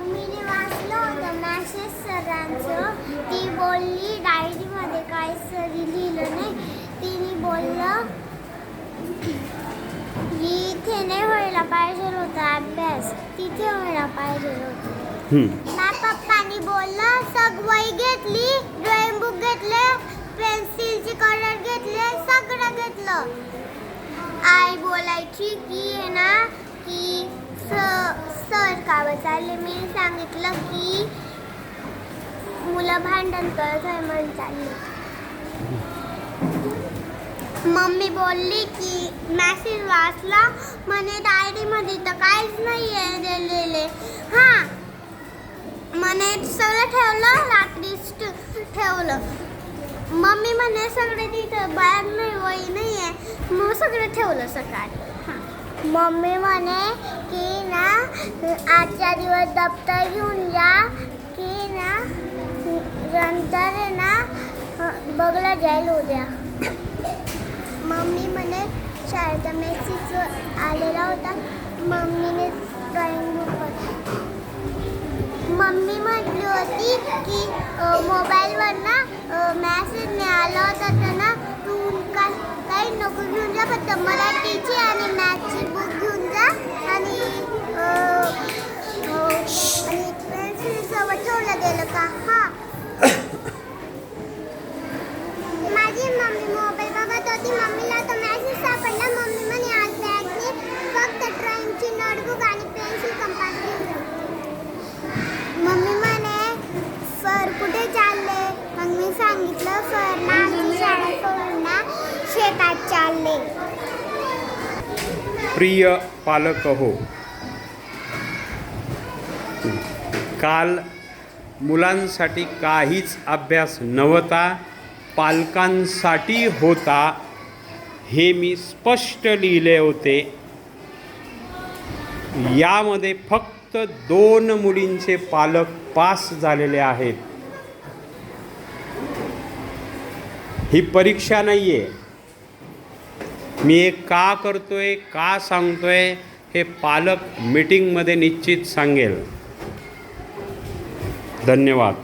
मम्मीने वाचलं होतं मॅसेज सरांचं. ती बोलली डायरीमध्ये काय सरी लिहिलं नाही. तिने बोललं इथे नाही व्हायला पाहिजे होता अभ्यास, तिथे व्हायला पाहिजे होतं. पप्पानी बोललं सगवही घेतली, ड्रॉइंग बुक घेतले, पेन्सिलचे कलर घेतले, सगळं घेतलं. आई बोलायची की आहे ना की सर का चालले. मी सांगितलं की मुलं भांडण करत आहे म्हणून चालले. मम्मी बोलली की मॅसेज वाचला म्हणे डायरीमध्ये तर काहीच नाही आहे दिलेले. हां म्हणे सगळं ठेवलं, रात्रीच ठेवलं. मम्मी म्हणे सगळे तिथं बाहेर नाही, वही नाही आहे, मग सगळं ठेवलं सकाळी. हां मम्मी म्हणे की ना आजच्या दिवस दप्तर घेऊन जा की ना नंतर आहे ना बघला जाईल उद्या. मम्मी म्हणे शाळेचा मेसेज आलेला होता, मम्मीने ड्रॉइंग बुक. मम्मी म्हटली होती की मोबाईलवर ना मॅसेज आला होता तर ना तू काही नको घेऊन जा, फक्त मराठीची आणि मॅथची बुक घेऊन जा आणि पेन्सिल सोबत ठेवलं गेलं का. हां माझी मम्मी मोबाईल बघत होती. मम्मीला तो मॅसेज सापडला. मम्मी म्हणे आज बॅगने फक्त ड्रॉइंगची नोटबुक आणि पेन्सिल कंपास घेऊन जा. मम्मी म्हणे सर कुठे चालले. मग मी सांगितलं सर ना आमची शाळा सोडून ना शेतात चालले. प्रिय पालक हो, काल मुलांसाठी काहीच अभ्यास नव्हता, पालकांसाठी होता हे मी स्पष्ट लिहिले होते. यामध्ये फक्त 2 मुलींचे पालक पास झालेले आहेत. ही परीक्षा नाही आहे. मी हे का करतोय, का सांगतोय हे पालक मीटिंगमध्ये निश्चित सांगेल. धन्यवाद.